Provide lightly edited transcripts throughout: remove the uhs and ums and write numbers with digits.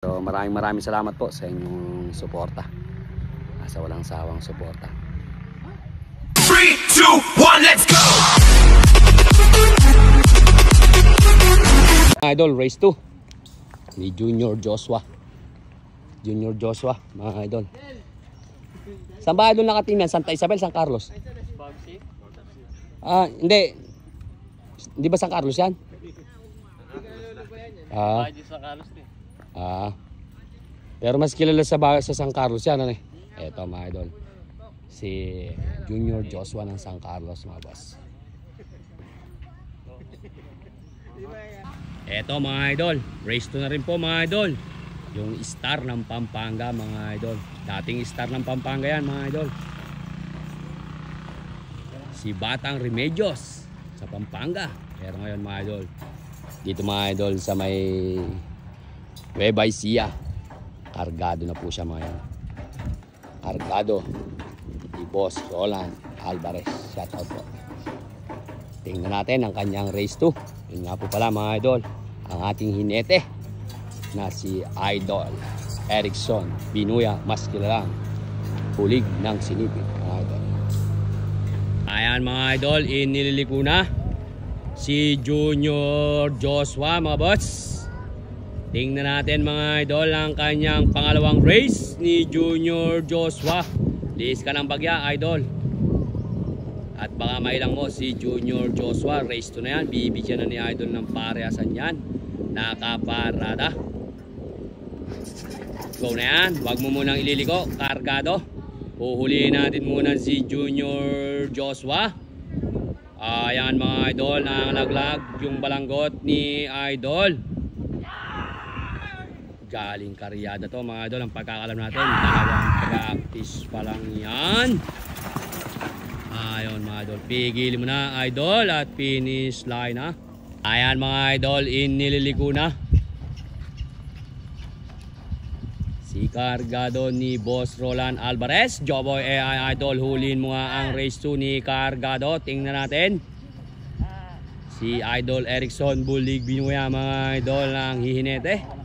So maraming salamat po sa inyong suporta. Sa walang sawang suporta. 3, 2, 1, let's go! Idol, race 2 ni Junior Joshua. Junior Joshua, mga idol. Saan ba idol nakateam yan? Santa Isabel, San Carlos? Hindi. Hindi ba San Carlos yan? Pero mas kilala sa San Carlos yan, ano eh. Eto mga idol. Si Junior Joshua ng San Carlos, mga boss. Eto mga idol, race 2 na rin po mga idol. Yung star ng Pampanga, mga idol. Dating star ng Pampanga yan, mga idol. Si Batang Remedios sa Pampanga. Pero ngayon mga idol, dito mga idol sa may Nueva Ecija, kargado na po siya mga idol. Kargado ni Boss Roland Alvarez. Shout out po. Tingnan natin ang kanyang race 2. Yun nga po pala mga idol, ang ating hinete na si Idol Erickson Binuya, mas kilalang hulig ng sinipit mga idol. Ayan mga idol, iniliko na si Junior Joshua mga boss. Tingnan natin mga idol ang kanyang pangalawang race ni Junior Joshua. Liis ka ng bagya idol. At baka mailang mo si Junior Joshua. Race 2 na yan. Bibigyan na ni idol ng parehasan yan. Nakaparada. Go na yan. Huwag mo munang ililiko. Kargado. Uhulihin natin muna si Junior Joshua. Ayan mga idol. Nangalaglag yung balanggot ni idol. Galing karyada to mga idol. Ang pagkakalam natin, dalawang practice pa lang yan. Ayan mga idol, pigil mo na idol at finish line ha. Ayan mga idol, inililiko na si kargado ni Boss Roland Alvarez. Joboy idol, huliin mo nga ang race 2 ni kargado. Tingnan natin si Idol Erickson Bulig Binuya mga idol ng hihinete.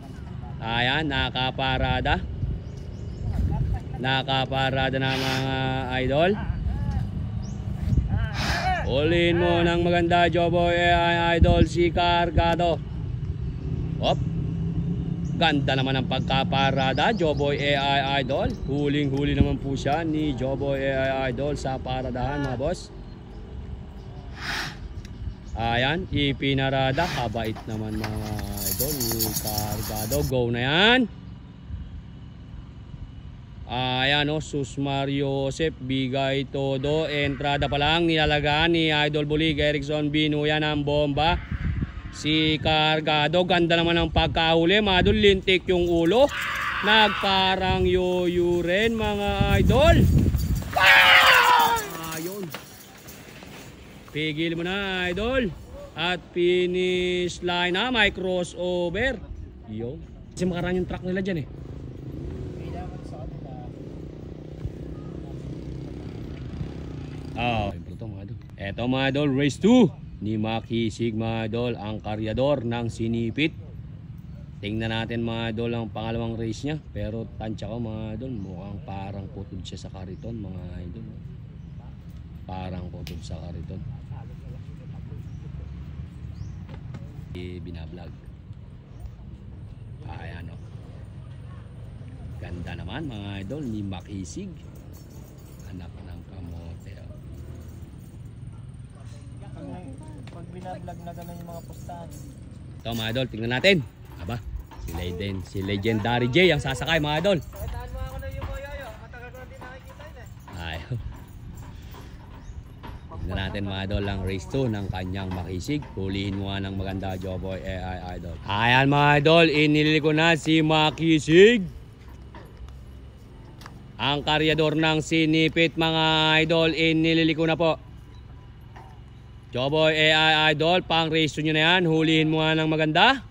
Ayan, nakaparada. Nakaparada na mga idol. Ulihin mo ng maganda, Joboy idol, si kargado. Op. Ganda naman ang pagkaparada, Joboy idol. Huling-huli naman po siya ni Joboy idol sa paradahan mga boss. Ayan, ipinarada. Kabait naman mga idol ni kargado. Go na yan. Ayan o, Sus Mario Joseph, bigay todo. Entrada pa lang, nilalagaan ni Idol Bulig Erickson Binuya ng bomba. Si kargado, ganda naman ang pagkahuli. Madul, lintik yung ulo. Nagparang yoyo rin mga idol. Ayun. Pigil mo na idol. At finish line na, may crossover. Yo. Kasi makaraan yung truck nila dyan eh. Eto mga idol, race 2 ni Maki Sig mga idol, ang karyador ng sinipit. Tingnan natin mga idol ang pangalawang race niya. Pero tansya ko mga idol, mukhang parang putod siya sa kariton mga idol. Parang putod sa kariton. Binablog. Ayan o. Ganda naman mga idol ni Maki Sig. Anak ng kamote o. Pag binablog na gano'n yung mga postahan. Ito mga idol, tingnan natin. Aba, si Legendary J ang sasakay mga idol. Taan mo ako na yung moyoyo. Matagal ko na din nakikita yun eh. Ayaw. Tingnan natin mga idol ang race 2 ng kanyang makisig. Hulihin mo nga ng maganda, Joboy AI idol. Ayan mga idol, iniliko na si Makisig. Ang karyador ng sinipit mga idol, iniliko na po. Joboy AI idol, pang race nyo na yan. Hulihin mo nga ng maganda.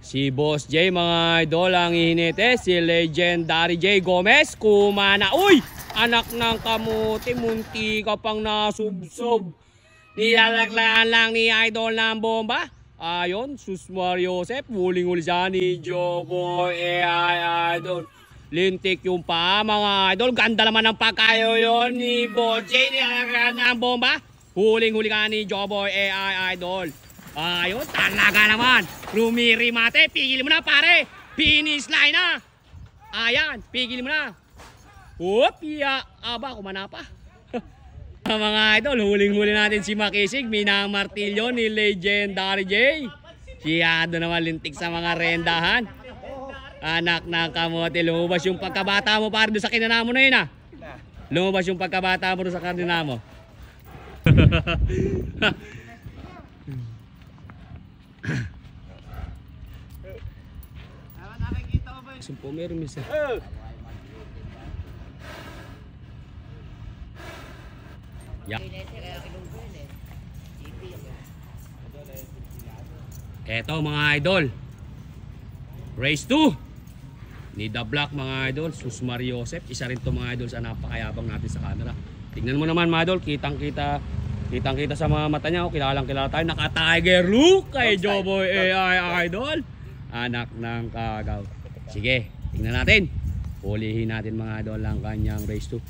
Si Boss J mga idol ang ihinete. Si Legendary J Gomez. Kumana. Uy! Anak ng kamuti. Munti ka pang nasubsob. Nilalaglaan lang ni idol ng bomba. Ayon, Susmar Joseph, huling-huli siya ni Joboy Idol. Lintik yung pa mga idol. Ganda naman ng pagkayo yun ni Boche. Nilagaan ang bomba. Huling-huli ka ni Joboy Idol. Ayun, talaga naman. Rumirimate. Pigil mo na pare. Finish line na. Ayan, pigil mo na. Whoop, ya. Aba, kumana pa. Mga idol, huling-huli natin si Makisig. Minamartilyo ni Legendary J. Siyado naman lintik sa mga rendahan. Anak ng kamote, lumabas yung pagkabata mo para doon sa kinana mo na yun ah. Lumabas yung pagkabata mo doon sa kinana mo. Nakikita ko ba yun? Sumpo meron misa. Yeah. Eto mga idol. Race 2 ni The Black mga idol. Susmar Joseph. Isa rin to mga idol sa napakayabang natin sa camera. Tignan mo naman mga idol. Kitang kita sa mga mata niya. Kilalang kilala tayo. Naka-tiger look kay Joboy AI idol. Anak ng kagaw. Sige, tingnan natin. Hulihin natin mga idol ang kanyang race 2.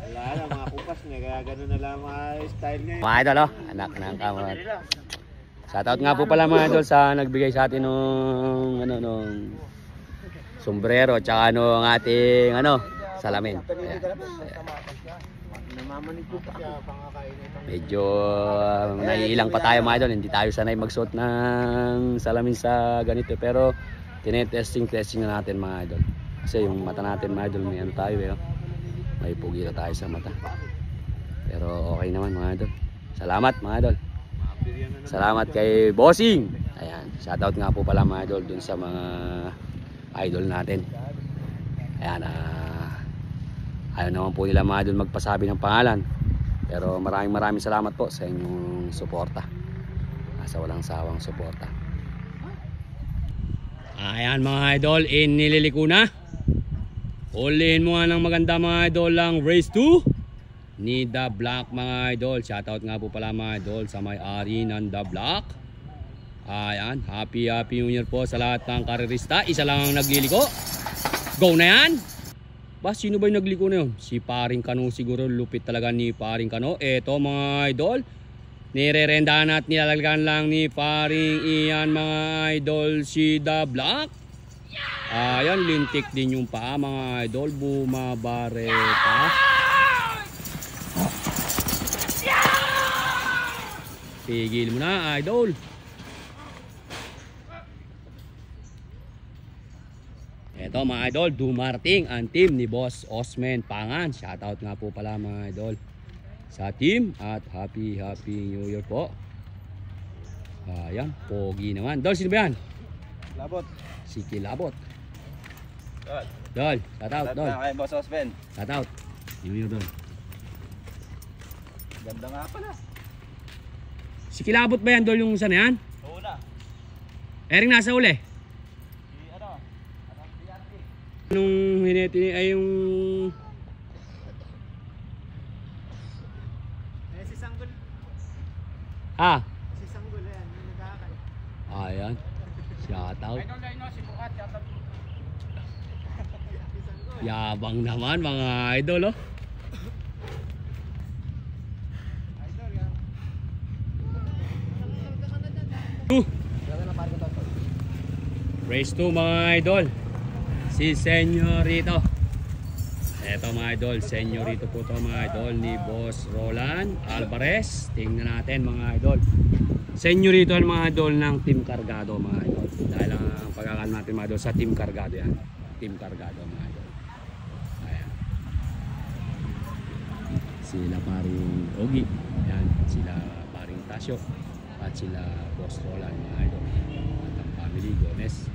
Wala na, mga kupas niya. Kaya gano'n na lang mga style niya. Mga idol, oh. Anak ng kamot. Shoutout nga po pala mga idol sa nagbigay sa atin nung sombrero tsaka ng ating salamin. Ayan. Medyo naiilang pa tayo mga idol. Hindi tayo sanay magsuot ng salamin sa ganito. Pero tinetesting na natin mga idol. Kasi yung mata natin mga idol, may tayo may pugi na tayo sa mata. Pero okay naman mga idol. Salamat mga idol. Salamat kay Bossing. Ayan, shoutout nga po pala mga idol dun sa mga idol natin. Ayan, ayaw naman po nila mga idol magpasabi ng pangalan. Pero maraming salamat po sa inyong suporta. Sa walang sawang suporta. Ayan mga idol, nililiko na. Ulihin mo nga ng maganda mga idol lang race 2 ni The Black mga idol. Shoutout nga po pala mga idol sa may-ari ng The Black. Ayan, happy New Year po sa lahat ng karerista. Isa lang ang nagliliko. Go na yan. Ba, sino ba yung nagliko na yun? Si Paring Kano siguro. Lupit talaga ni Paring Kano. Eto mga idol, nirerendahan at nilalagyan lang ni Paring Ian mga idol si The Black. Ayan, lintik din yung paa mga idol. Bumabareta. Pigil mo na idol. Eto mga idol, dumarting ang team ni Boss Osman Pangan. Shoutout nga po pala mga idol sa team at happy New Year po. Ayan, pogi naman. Dol, sino ba yan? Labot. Si Kilabot. Dol, shoutout Dol. Kay Boss Osman. Shoutout. New Year Dol. Ganda nga pala. Si Kilabot ba yan Dol yung isa na yan? Oo na. Ering nasa uli. Si anong PRT. Nung hineti ay yung Si Sanggol. Si Sanggol yan, yung nag-aakay. Ayan. Shoutout. Si Bukat, shoutout. Yabang naman mga idol oh. Race 2 mga idol. Si Senyorito. Eto mga idol, Senyorito po to mga idol ni Boss Roland Alvarez. Tingnan natin mga idol. Senyorito ang mga idol ng Team Cargado mga idol. Dahil ang pagkakal natin mga idol sa Team Cargado yan. Team Cargado mga idol. Ayan. Sila paring Ogi. Ayan. Sila paring Tasyo. At sila Boss Roland mga idol. At ang family Gomez.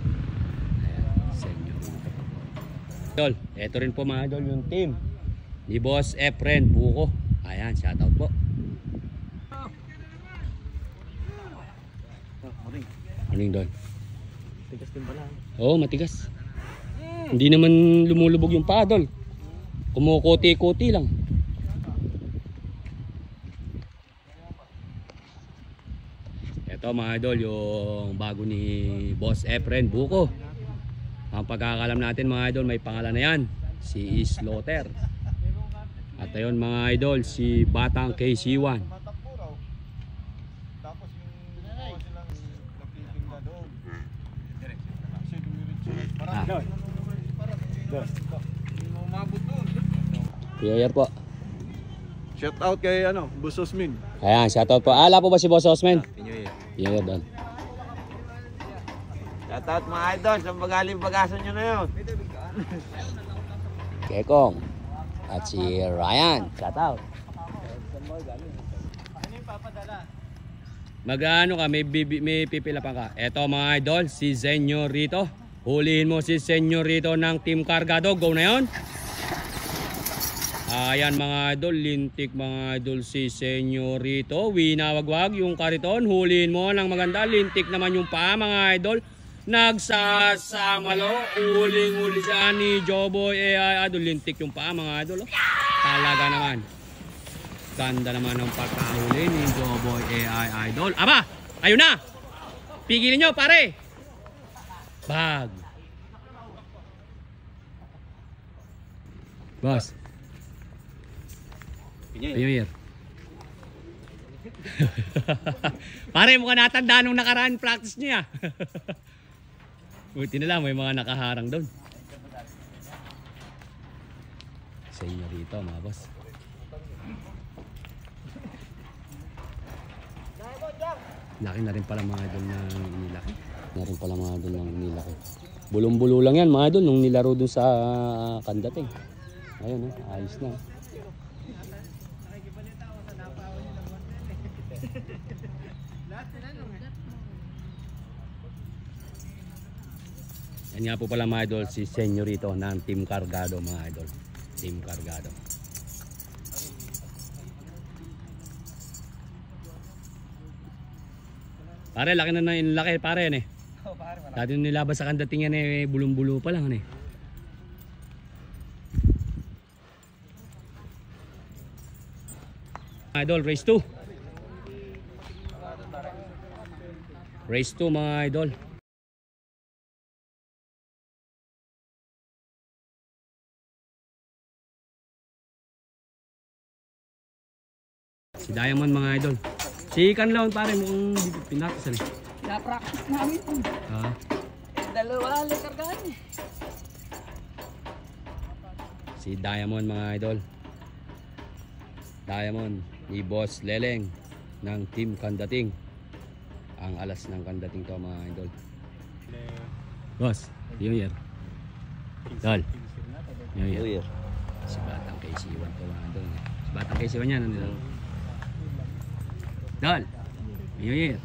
Ayan. Senyorito. Idol, eto rin po mga idol yung team ni Boss Efren Buko. Ayan, shoutout po. Morning Dol. Tigas din pala. Oo, matigas. Hindi naman lumulubog yung paa Dol. Kumukuti-kuti lang. Eto Ito mga idol, yung bago ni Boss Efren Buko. Ang pagkakalam natin mga idol, may pangalan na yan, si Slaughter. At ayun mga idol, si Batang KC1. Tapos yung silang nagtitinda doon. Kasi dumiritso. Parang umabot doon. Clear po. Shout out kay Boss Osmin. Ayan, shoutout po. Ala po ba si Boss Osman? Clear doon. Shoutout mga idol, saan magaling bagasan nyo na yun? Kekong. At si Ryan. Shoutout. Mag-ano ka, may pipila pa ka. Eto mga idol, si Senyorito. Hulihin mo si Senyorito ng Team Cargado. Go na yun. Ayan mga idol, lintik mga idol si Senyorito. Winawagwag yung kariton. Hulihin mo ng maganda. Lintik naman yung pa mga idol. Nagsasamalo. Uling-uli siya ni Joboy AI idol. Lintik yung pa mga idol. Talaga naman. Ganda naman ang pagkahuli ni Joboy AI idol. Aba! Ayun na! Pigilin nyo pare! Bag! Boss! Pinyoyer. Pare, mukhang natanda nung nakaraan practice niya. Buti na lang, may mga nakaharang doon. Sa inyo rito, mga boss. Laki na rin pala mga doon na nilaki. Na rin pala mga doon ng nilaki. Bulong-bulo lang yan mga doon nung nilaro doon sa Kandating. Ayun, ayos na. Yan nga po pala mga idol, si Senyorito ng Team Cargado mga idol. Team Cargado. Pare, laki na na yung laki pare yan eh. Dati nung nilabas sa Kandating yan eh, bulong-bulo pa lang eh. Idol, race 2. Race 2 mga idol. Si Diamond mga idol. Si Kanlaon pare mukhang pinakas eh. Na-practice namin. Dalawa kargaan eh. Si Diamond mga idol. Diamond ni Boss Leleng ng Team Kandating. Ang alas ng Kandating to mga idol. Boss, New Year. Dol. New Year. Si Batang KC1 to mga idol. Si Batang KC1 yan. Ano nila? Dol. New Year.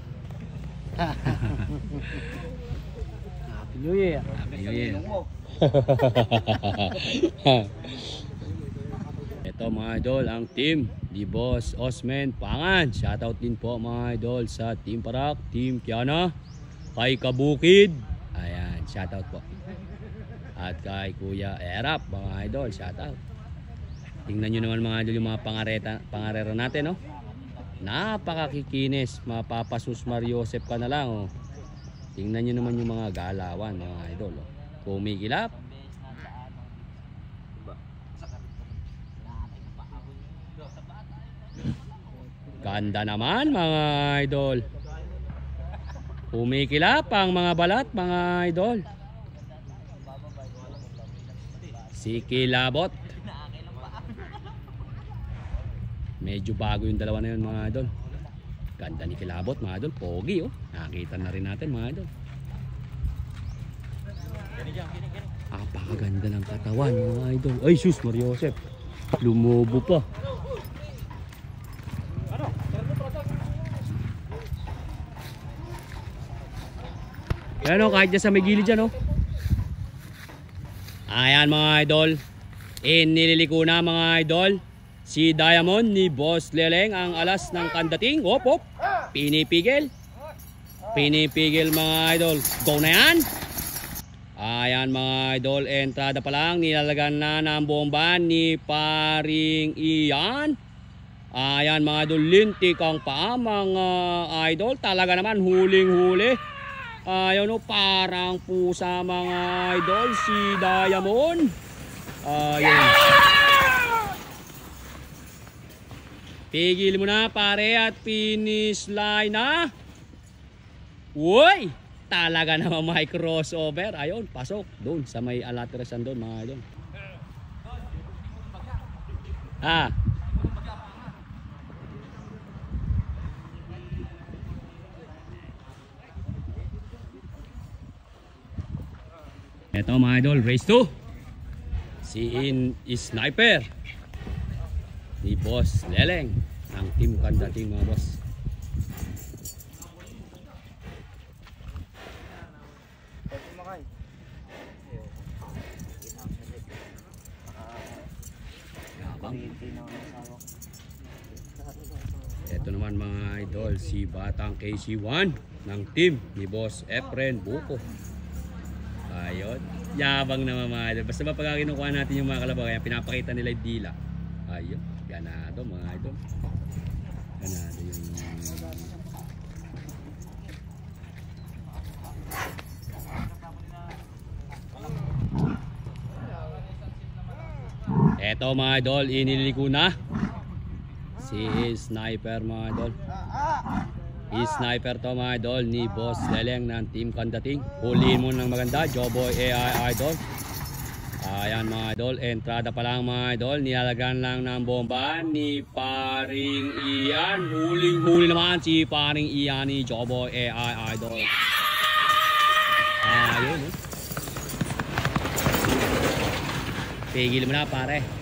Happy New Year. Happy New Year. Ito mga idol, ang team di Boss Osman Pangan. Shoutout din po mga idol sa Team Parak, Team Kiana, kay Kabukid. Ayan, shoutout po. At kay Kuya Erap mga idol, shoutout. Tingnan nyo naman mga idol yung mga pangarera natin, no? Napakakikinis, mapapasus Mariosep ka na lang, oh. Tingnan nyo naman yung mga galawan mga idol, oh. Kumikilap. Ganda naman mga idol. Kumikilap ang mga balat mga idol. Si Kilabot. Medyo bago yung dalawa na yun mga idol. Ganda ni Kilabot mga idol. Pogi oh. Nakita na rin natin mga idol. Apakaganda ng katawan mga idol. Ay sus Mariosep. Lumubo pa. Ayan o, kahit dyan sa may gilid dyan o. Ayan mga idol. Nililiko na mga idol. Si Diamond ni Boss Leleng ang alas ng Kandating. Hop hop. Pinipigil. Pinipigil mga idol. Go na yan. Ayan mga idol. Entrada pa lang. Nilalagan na ng bomba ni Paring Ian. Ayan mga idol, lintik ang paa mga idol. Talaga naman huling-huli. Ayun o, parang pusa mga idol, si Diamond. Ayun. Pigil mo na pare at finish line na. Uy! Talaga naman may crossover. Ayun, pasok doon sa may alatrasan doon mga idol. Ito mga idol, race 2. Si Sniper ni Boss Leleng ng Team Kandating mga boss. Ito naman mga idol, si Batang KC1 ng team ni Boss Efren Buko. Ayun, yabang naman mga idol. Basta pag kinukuha natin yung mga kalabaw, kaya pinapakita nila yung dila. Ayun, ganado mga idol. Ganado yung... Eto mga idol, iniliko na si Sniper mga idol. Sniper to mga idol ni Boss Leleng ng Team Kandating. Huliin mo ng maganda, Joboy AI idol. Ayan mga idol, entrada pa lang mga idol. Nilalagyan lang ng bomba ni Paring Ian. Huling-huli naman si Paring Ian ni Joboy AI idol. Ayun. Pigil mo na pare.